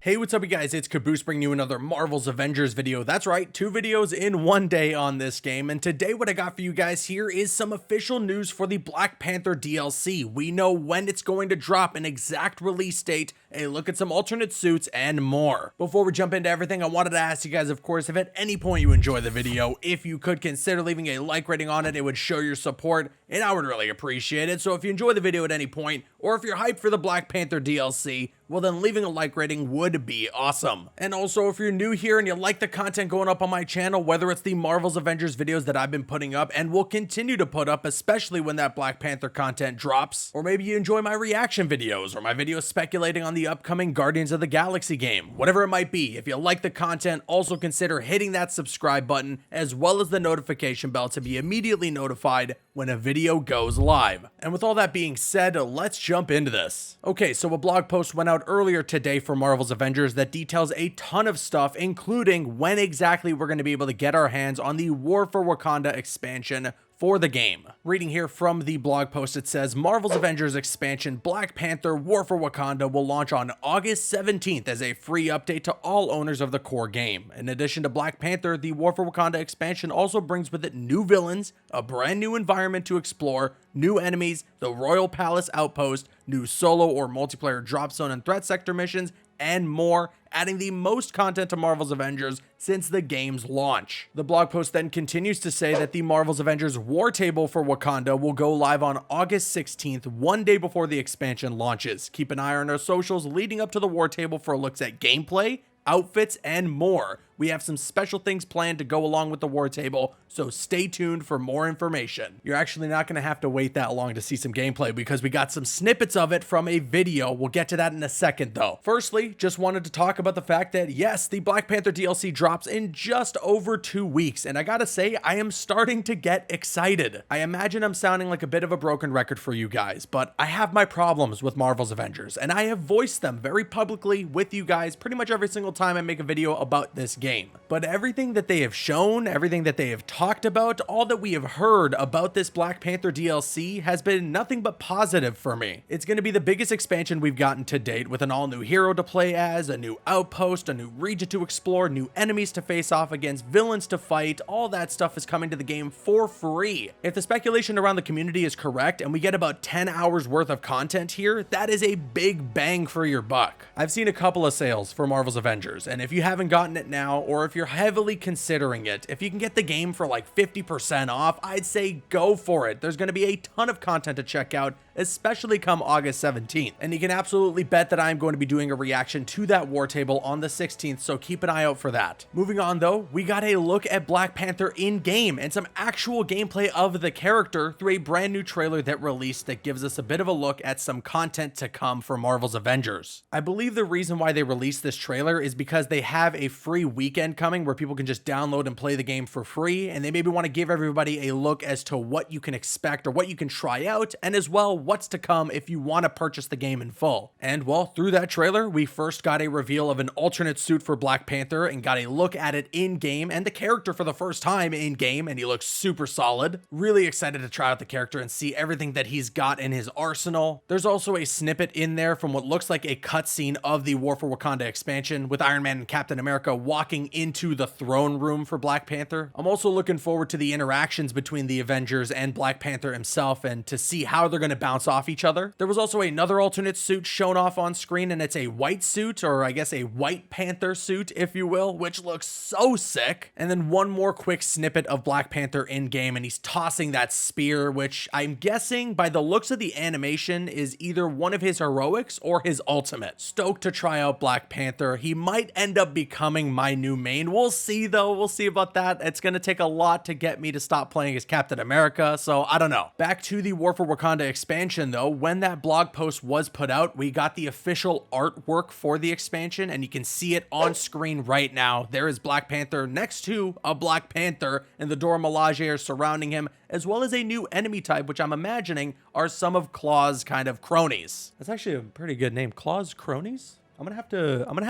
Hey, what's up you guys, it's Caboose bringing you another Marvel's Avengers video. That's right, 2 videos in one day on this game, and today what I got for you guys here is some official news for the Black Panther DLC. We know when it's going to drop, an exact release date, a look at some alternate suits, and more. Before we jump into everything, I wanted to ask you guys, of course, if at any point you enjoy the video, if you could consider leaving a like rating on it, it would show your support, and I would really appreciate it. So if you enjoy the video at any point, or if you're hyped for the Black Panther DLC, well then leaving a like rating would be awesome. And also, if you're new here and you like the content going up on my channel, whether it's the Marvel's Avengers videos that I've been putting up and will continue to put up, especially when that Black Panther content drops, or maybe you enjoy my reaction videos or my videos speculating on the upcoming Guardians of the Galaxy game, whatever it might be, if you like the content, also consider hitting that subscribe button as well as the notification bell to be immediately notified when a video goes live. And with all that being said, let's jump into this. Okay, so a blog post went out earlier today for Marvel's Avengers that details a ton of stuff, including when exactly we're going to be able to get our hands on the War for Wakanda expansion for the game. Reading here from the blog post, it says, Marvel's Avengers expansion Black Panther War for Wakanda will launch on August 17th as a free update to all owners of the core game. In addition to Black Panther, the War for Wakanda expansion also brings with it new villains, a brand new environment to explore, new enemies, the Royal Palace outpost, new solo or multiplayer drop zone and threat sector missions, and more, adding the most content to Marvel's Avengers since the game's launch. The blog post then continues to say that the Marvel's Avengers War Table for Wakanda will go live on August 16th, one day before the expansion launches. Keep an eye on our socials leading up to the War Table for looks at gameplay, outfits, and more. We have some special things planned to go along with the War Table, so stay tuned for more information. You're actually not going to have to wait that long to see some gameplay because we got some snippets of it from a video. We'll get to that in a second though. Firstly, just wanted to talk about the fact that yes, the Black Panther DLC drops in just over 2 weeks, and I gotta say, I am starting to get excited. I imagine I'm sounding like a bit of a broken record for you guys, but I have my problems with Marvel's Avengers, and I have voiced them very publicly with you guys pretty much every single time I make a video about this game. But everything that they have shown, everything that they have talked about, all that we have heard about this Black Panther DLC has been nothing but positive for me. It's going to be the biggest expansion we've gotten to date, with an all-new hero to play as, a new outpost, a new region to explore, new enemies to face off against, villains to fight. All that stuff is coming to the game for free. If the speculation around the community is correct and we get about 10 hours worth of content here, that is a big bang for your buck. I've seen a couple of sales for Marvel's Avengers, and if you haven't gotten it now, or if you're heavily considering it, if you can get the game for like 50% off, I'd say go for it. There's going to be a ton of content to check out, especially come August 17th. And you can absolutely bet that I'm going to be doing a reaction to that War Table on the 16th, so keep an eye out for that. Moving on though, we got a look at Black Panther in-game and some actual gameplay of the character through a brand new trailer that released that gives us a bit of a look at some content to come for Marvel's Avengers. I believe the reason why they released this trailer is because they have a free weekend coming where people can just download and play the game for free, and they maybe want to give everybody a look as to what you can expect or what you can try out, and as well what's to come if you want to purchase the game in full. And well, through that trailer we first got a reveal of an alternate suit for Black Panther and got a look at it in game and the character for the first time in game, and he looks super solid. Really excited to try out the character and see everything that he's got in his arsenal. There's also a snippet in there from what looks like a cutscene of the War for Wakanda expansion with Iron Man and Captain America walking into the throne room for Black Panther. I'm also looking forward to the interactions between the Avengers and Black Panther himself and to see how they're going to bounce off each other. There was also another alternate suit shown off on screen, and it's a white suit, or I guess a White Panther suit, if you will, which looks so sick. And then one more quick snippet of Black Panther in game, and he's tossing that spear, which I'm guessing by the looks of the animation is either one of his heroics or his ultimate. Stoked to try out Black Panther. He might end up becoming my new main. We'll see though. We'll see about that. It's going to take a lot to get me to stop playing as Captain America, so I don't know. Back to the War for Wakanda expansion though, when that blog post was put out, we got the official artwork for the expansion, and you can see it on screen right now. There is Black Panther next to a Black Panther, and the Dora Milaje are surrounding him, as well as a new enemy type, which I'm imagining are some of Claw's kind of cronies. That's actually a pretty good name, Claw's cronies? I'm gonna have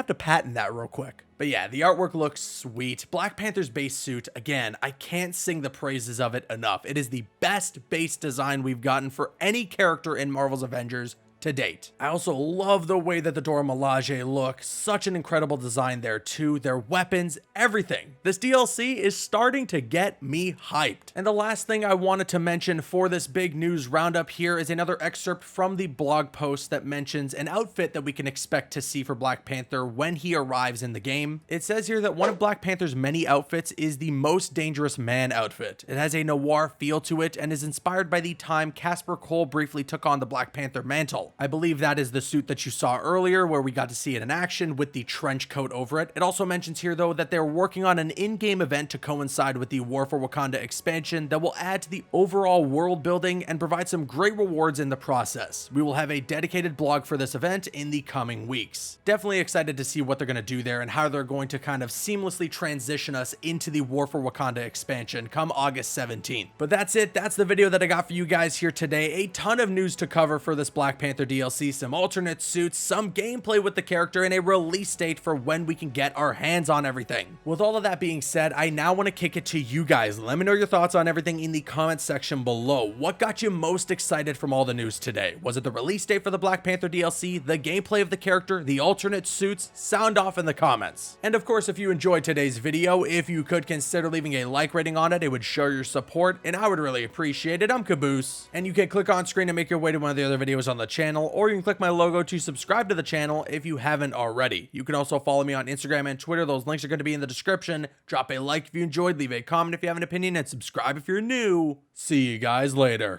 to patent that real quick. But yeah, the artwork looks sweet. Black Panther's base suit, again, I can't sing the praises of it enough. It is the best base design we've gotten for any character in Marvel's Avengers to date. I also love the way that the Dora Milaje look, such an incredible design there too, their weapons, everything. This DLC is starting to get me hyped. And the last thing I wanted to mention for this big news roundup here is another excerpt from the blog post that mentions an outfit that we can expect to see for Black Panther when he arrives in the game. It says here that one of Black Panther's many outfits is the Most Dangerous Man outfit. It has a noir feel to it and is inspired by the time Casper Cole briefly took on the Black Panther mantle. I believe that is the suit that you saw earlier where we got to see it in action with the trench coat over it. It also mentions here though that they're working on an in-game event to coincide with the War for Wakanda expansion that will add to the overall world building and provide some great rewards in the process. We will have a dedicated blog for this event in the coming weeks. Definitely excited to see what they're going to do there and how they're going to kind of seamlessly transition us into the War for Wakanda expansion come August 17th. But that's it. That's the video that I got for you guys here today. A ton of news to cover for this Black Panther DLC, some alternate suits, some gameplay with the character, and a release date for when we can get our hands on everything. With all of that being said, I now want to kick it to you guys. Let me know your thoughts on everything in the comments section below. What got you most excited from all the news today? Was it the release date for the Black Panther DLC, the gameplay of the character, the alternate suits? Sound off in the comments. And of course, if you enjoyed today's video, if you could consider leaving a like rating on it, it would show your support and I would really appreciate it. I'm Caboose, and you can click on screen to make your way to one of the other videos on the channel, or you can click my logo to subscribe to the channel if you haven't already. You can also follow me on Instagram and Twitter. Those links are going to be in the description. Drop a like if you enjoyed, leave a comment if you have an opinion, and subscribe if you're new. See you guys later.